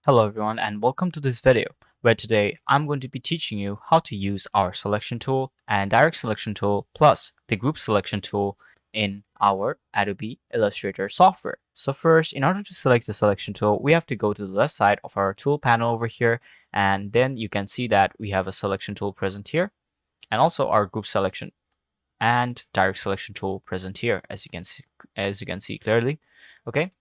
Hello everyone and welcome to this video where today I'm going to be teaching you how to use our selection tool and direct selection tool plus the group selection tool in our Adobe Illustrator software. So first, in order to select the selection tool, we have to go to the left side of our tool panel over here, and then you can see that we have a selection tool present here and also our group selection and direct selection tool present here, as you can see clearly. Okay,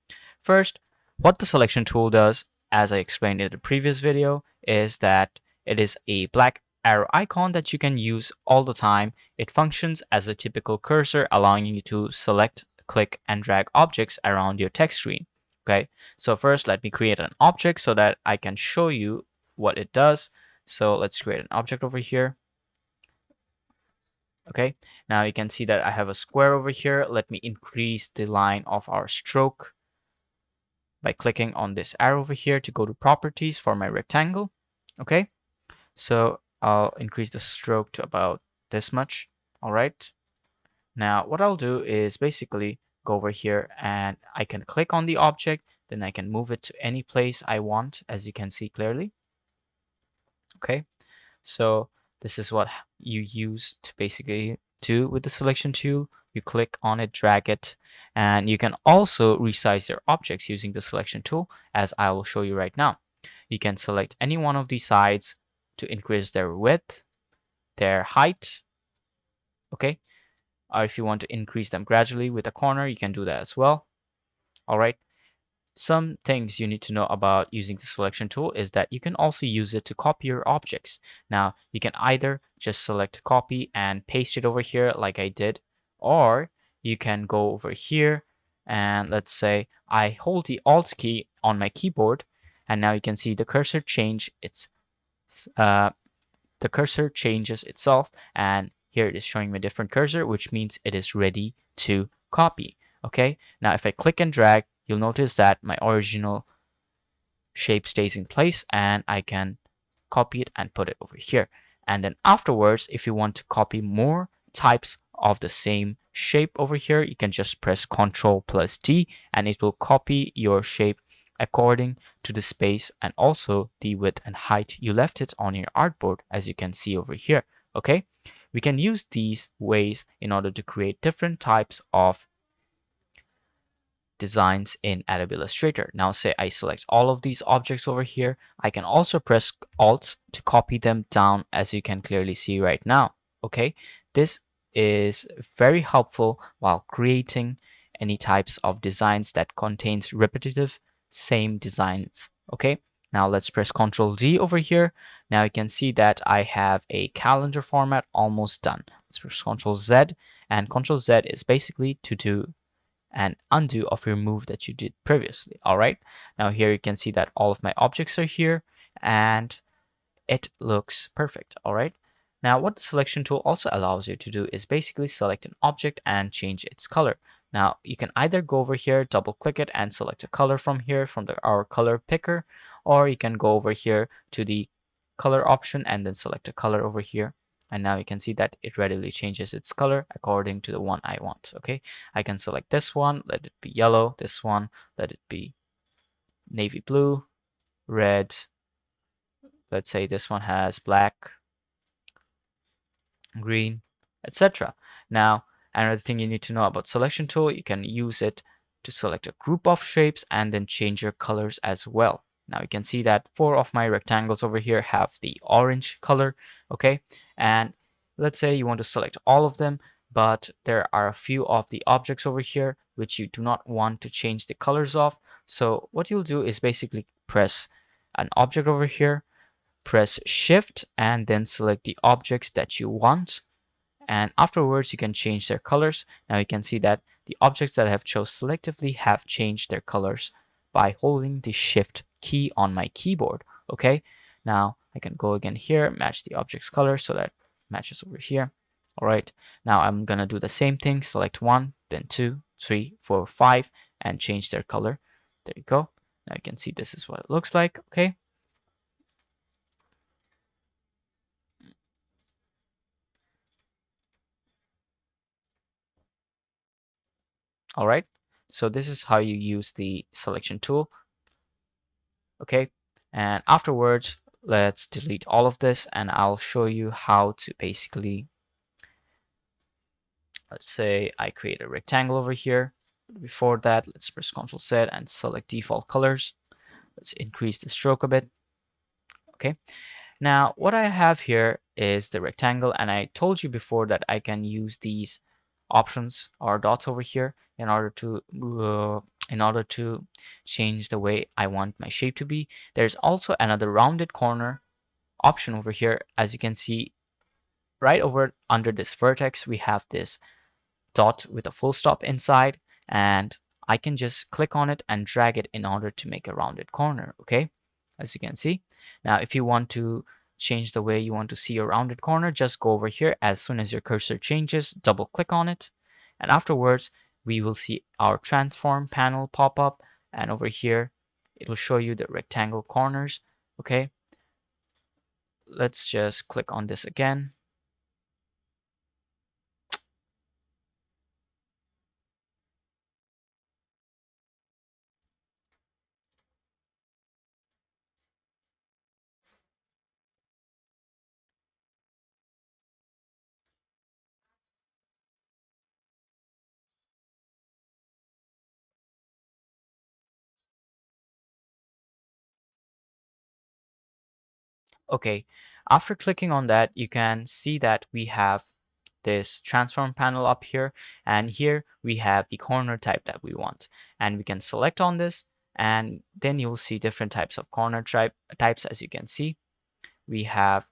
first, what the selection tool does, as I explained in the previous video, is that it is a black arrow icon that you can use all the time. It functions as a typical cursor, allowing you to select, click, and drag objects around your text screen. Okay, so first let me create an object so that I can show you what it does. So let's create an object over here. Okay, now you can see that I have a square over here. Let me increase the line of our stroke by clicking on this arrow over here to go to properties for my rectangle. Okay, so I'll increase the stroke to about this much. All right, now what I'll do is basically go over here and I can click on the object, then I can move it to any place I want, as you can see clearly. Okay, so this is what you use to basically do with the selection tool. You click on it, drag it, and you can also resize your objects using the selection tool, as I will show you right now. You can select any one of these sides to increase their width, their height, okay? Or if you want to increase them gradually with a corner, you can do that as well. All right. Some things you need to know about using the selection tool is that you can also use it to copy your objects. Now, you can either just select copy and paste it over here like I did, or you can go over here and let's say I hold the Alt key on my keyboard, and now you can see uh, the cursor changes itself, and here it is showing me a different cursor, which means it is ready to copy. Okay, now if I click and drag, you'll notice that my original shape stays in place and I can copy it and put it over here. And then afterwards, if you want to copy more types of the same shape over here, you can just press Ctrl plus D and it will copy your shape according to the space and also the width and height you left it on your artboard, as you can see over here. Okay, we can use these ways in order to create different types of designs in Adobe Illustrator. Now say I select all of these objects over here. I can also press Alt to copy them down, as you can clearly see right now. Okay, this is very helpful while creating any types of designs that contains repetitive same designs. Okay, now let's press Ctrl D over here. Now you can see that I have a calendar format almost done. Let's press Ctrl Z, and Ctrl Z is basically to do and undo of your move that you did previously. All right, now here you can see that all of my objects are here and it looks perfect. All right, now what the selection tool also allows you to do is basically select an object and change its color. Now you can either go over here, double click it and select a color from here from our color picker, or you can go over here to the color option and then select a color over here, and now you can see that it readily changes its color according to the one I want. Okay, I can select this one, let it be yellow, this one let it be navy blue, red, let's say this one has black, green, etc. Now another thing you need to know about selection tool, you can use it to select a group of shapes and then change your colors as well. Now you can see that 4 of my rectangles over here have the orange color. Okay, and let's say you want to select all of them, but there are a few of the objects over here which you do not want to change the colors of. So what you'll do is basically press an object over here, press shift and then select the objects that you want, and afterwards you can change their colors. Now you can see that the objects that I have chose selectively have changed their colors by holding the shift key on my keyboard. Okay, now I can go again here, match the object's color so that matches over here. All right, now I'm gonna do the same thing, select 1, then 2, 3, 4, 5 and change their color. There you go. Now you can see this is what it looks like. Okay, all right, so this is how you use the selection tool. Okay, And afterwards, let's delete all of this and I'll show you how to basically, let's say I create a rectangle over here. Before that, let's press Ctrl Z and select default colors. Let's increase the stroke a bit. Okay. Now, what I have here is the rectangle, and I told you before that I can use these options or dots over here in order to change the way I want my shape to be. There's also another rounded corner option over here. As you can see, right over under this vertex, we have this dot with a full stop inside, and I can just click on it and drag it in order to make a rounded corner. Okay, as you can see. Now if you want to change the way you want to see a rounded corner, just go over here. As soon as your cursor changes, double click on it, and afterwards we will see our transform panel pop up, and over here it will show you the rectangle corners. Okay, let's just click on this again. Okay, after clicking on that, you can see that we have this transform panel up here, and here we have the corner type that we want, and we can select on this, and then you'll see different types of corner types. As you can see, we have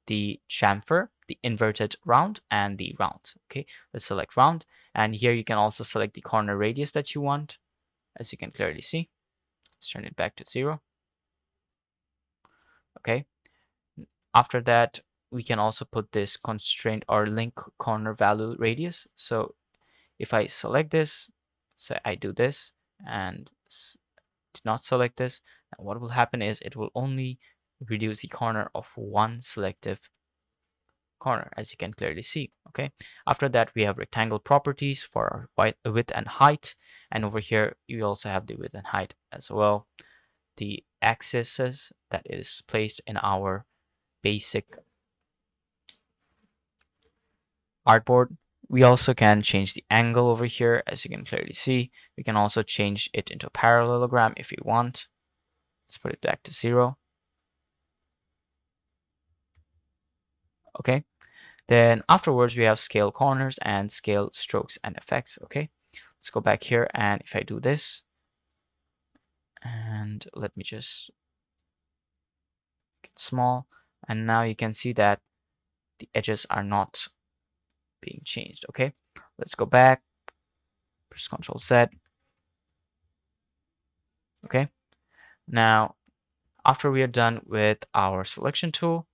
the chamfer, the inverted round, and the round. Okay, let's select round, and here you can also select the corner radius that you want. As you can clearly see, let's turn it back to 0. Okay, after that, we can also put this constraint or link corner value radius. So if I select this, say I do this and do not select this, and what will happen is it will only reduce the corner of one selective corner, as you can clearly see. Okay, after that we have rectangle properties for our width and height, and over here you also have the width and height as well, the axes that is placed in our basic artboard. We also can change the angle over here, as you can clearly see. We can also change it into a parallelogram if you want. Let's put it back to 0. Okay, then afterwards we have scale corners and scale strokes and effects. Okay, let's go back here, and if I do this, and let me just get small, and now you can see that the edges are not being changed. Okay, let's go back, press Ctrl Z. Okay, now after we are done with our selection tool,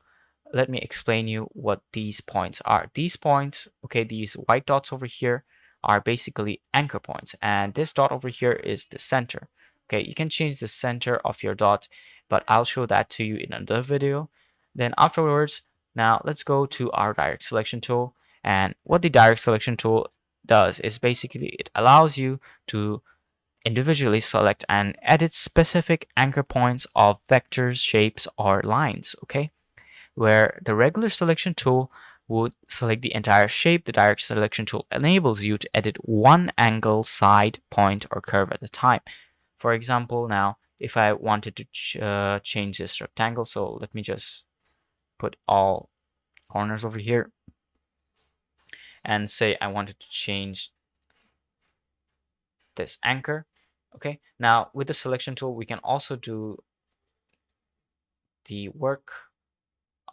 let me explain you what these points are. These points, okay, these white dots over here are basically anchor points, and this dot over here is the center. Okay, you can change the center of your dot, but I'll show that to you in another video. Then afterwards, now let's go to our direct selection tool, and what the direct selection tool does is basically it allows you to individually select and edit specific anchor points of vectors, shapes, or lines. Okay, where the regular selection tool would select the entire shape, the direct selection tool enables you to edit one angle, side, point, or curve at a time. For example, now if I wanted to change this rectangle, so let me just put all corners over here and say I wanted to change this anchor. Okay, now with the selection tool, we can also do the work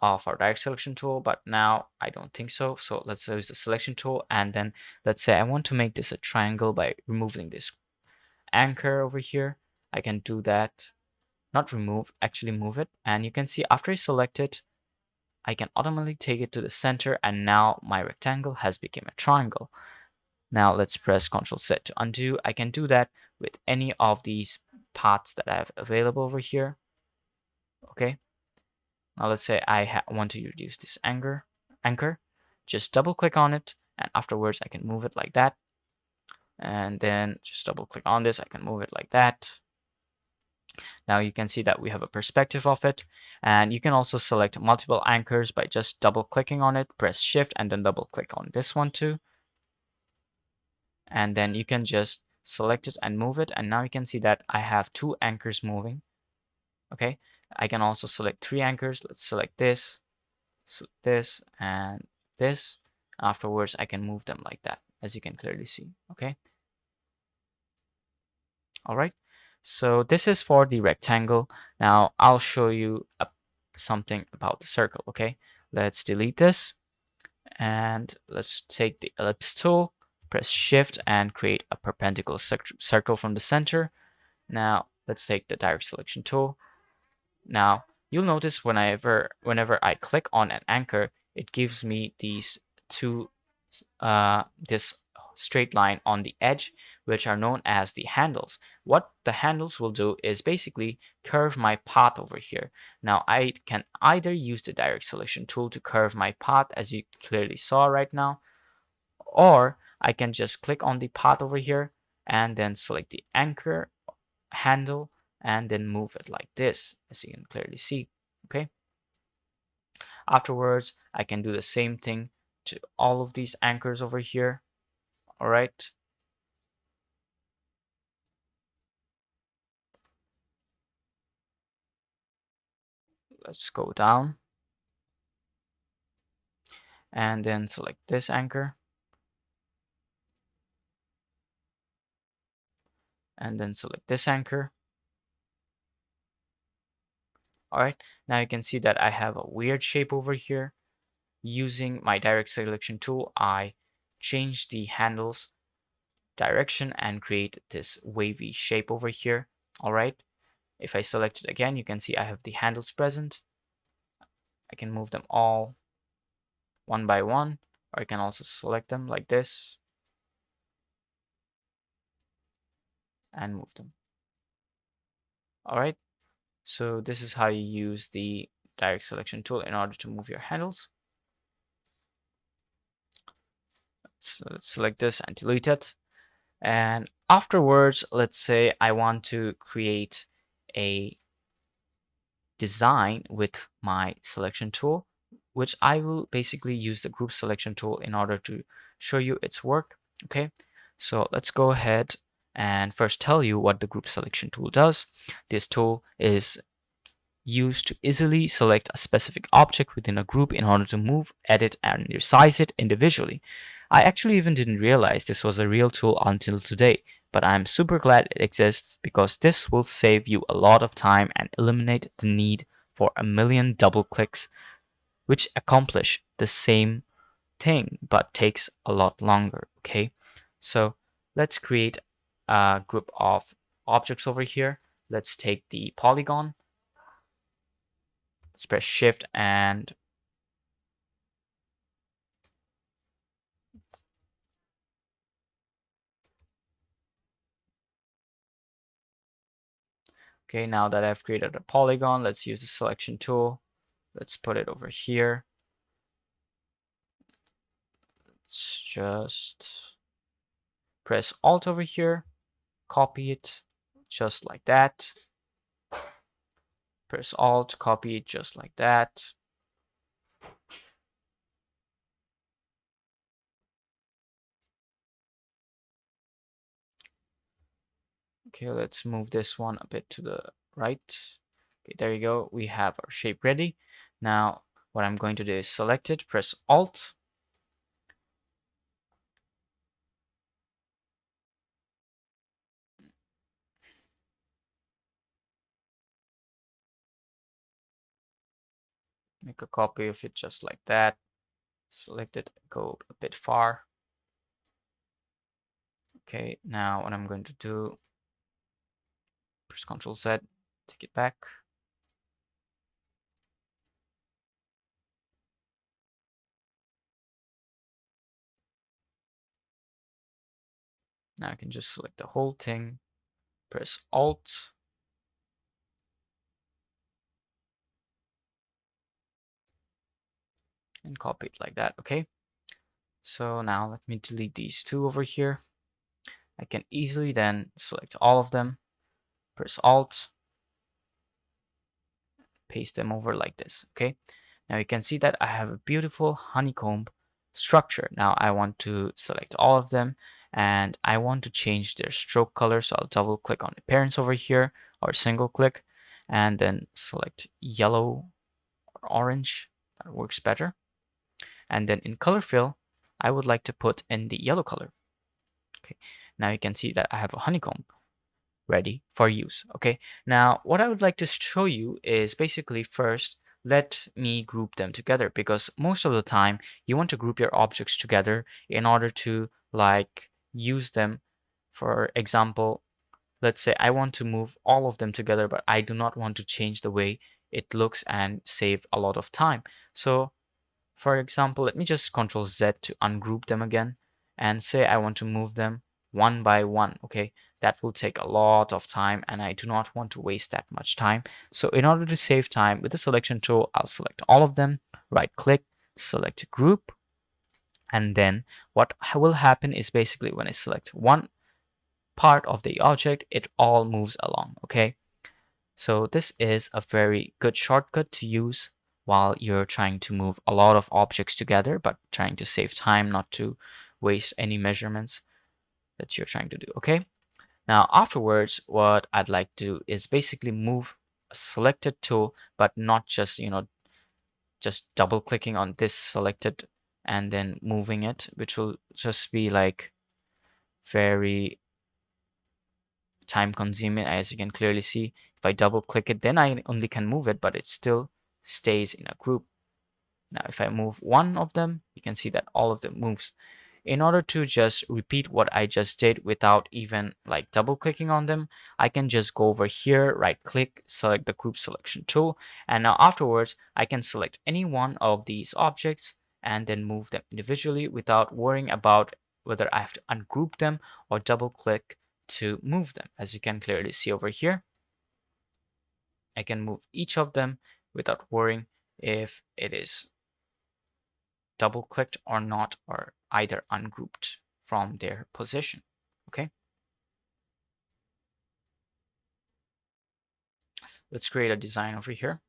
of our direct selection tool, but now I don't think so. So let's use the selection tool, and then let's say I want to make this a triangle by removing this anchor over here. I can do that, not remove, actually move it, and you can see after I select it, I can automatically take it to the center, and now my rectangle has become a triangle. Now let's press Ctrl Z to undo. I can do that with any of these paths that I have available over here. Okay, now let's say I want to reduce this anchor. Just double click on it, and afterwards I can move it like that. And then just double click on this, I can move it like that. Now you can see that we have a perspective of it, and you can also select multiple anchors by just double clicking on it, press shift and then double click on this one too. And then you can just select it and move it. And now you can see that I have 2 anchors moving. Okay. I can also select 3 anchors. Let's select this, and this. Afterwards, I can move them like that, as you can clearly see. Okay. All right. So this is for the rectangle. Now I'll show you something about the circle. Okay. Let's delete this and let's take the ellipse tool, press shift and create a perpendicular circle from the center. Now let's take the direct selection tool. Now you'll notice whenever I click on an anchor, it gives me these two this straight line on the edge, which are known as the handles. What the handles will do is basically curve my path over here. Now I can either use the direct selection tool to curve my path, as you clearly saw right now, or I can just click on the path over here and then select the anchor handle and then move it like this, as you can clearly see. Okay. Afterwards, I can do the same thing to all of these anchors over here. All right. Let's go down and then select this anchor and then select this anchor. All right. Now you can see that I have a weird shape over here. Using my direct selection tool, I change the handles direction and create this wavy shape over here. All right. If I select it again, you can see I have the handles present. I can move them all one by one, or I can also select them like this and move them. All right. So this is how you use the direct selection tool in order to move your handles. So let's select this and delete it. And afterwards, let's say I want to create a design with my selection tool, which I will basically use the group selection tool in order to show you its work. Okay, so let's go ahead and first tell you what the group selection tool does. This tool is used to easily select a specific object within a group in order to move, edit, and resize it individually. I actually even didn't realize this was a real tool until today, but I'm super glad it exists because this will save you a lot of time and eliminate the need for a million double clicks, which accomplish the same thing but takes a lot longer. Okay, so let's create a group of objects over here. Let's take the polygon. Let's press shift and okay, now that I've created a polygon, let's use the selection tool. Let's put it over here. Let's just press Alt over here, copy it just like that. Press Alt, copy it just like that. Okay, let's move this one a bit to the right. Okay, there you go. We have our shape ready. Now, what I'm going to do is select it, press Alt, make a copy of it just like that. Select it, go a bit far. Okay, now what I'm going to do, press Ctrl Z, take it back. Now I can just select the whole thing, press Alt, and copy it like that, okay? So now let me delete these two over here. I can easily then select all of them, press Alt, paste them over like this. Okay, now you can see that I have a beautiful honeycomb structure. Now I want to select all of them and I want to change their stroke color. So I'll double click on appearance over here or single click and then select yellow or orange. That works better. And then in color fill, I would like to put in the yellow color. Okay, now you can see that I have a honeycomb ready for use. Okay, now what I would like to show you is basically first let me group them together, because most of the time you want to group your objects together in order to like use them. For example, let's say I want to move all of them together, but I do not want to change the way it looks and save a lot of time. So for example, let me just Control Z to ungroup them again and say I want to move them one by one. Okay, that will take a lot of time and I do not want to waste that much time. So in order to save time with the selection tool, I'll select all of them, right click, select group, and then what will happen is basically when I select one part of the object, it all moves along. Okay, so this is a very good shortcut to use while you're trying to move a lot of objects together, but trying to save time, not to waste any measurements that you're trying to do. Okay, now afterwards, what I'd like to do is basically move a selected tool, but not just, just double clicking on this selected and then moving it, which will just be like very time consuming. As you can clearly see, if I double click it, then I only can move it, but it still stays in a group. Now if I move one of them, you can see that all of them moves. In order to just repeat what I just did without even like double clicking on them, I can just go over here, right click, select the group selection tool, and now afterwards I can select any one of these objects and then move them individually without worrying about whether I have to ungroup them or double click to move them. As you can clearly see over here, I can move each of them without worrying if it is double clicked or not, or either ungrouped from their position. Okay, let's create a design over here.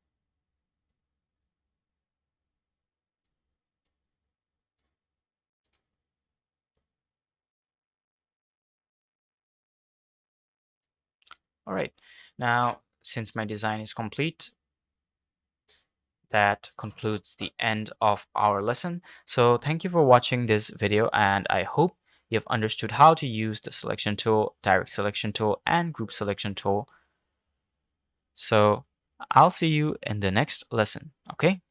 All right, now since my design is complete, that concludes the end of our lesson. So thank you for watching this video, and I hope you've understood how to use the selection tool, direct selection tool, and group selection tool. So I'll see you in the next lesson. Okay.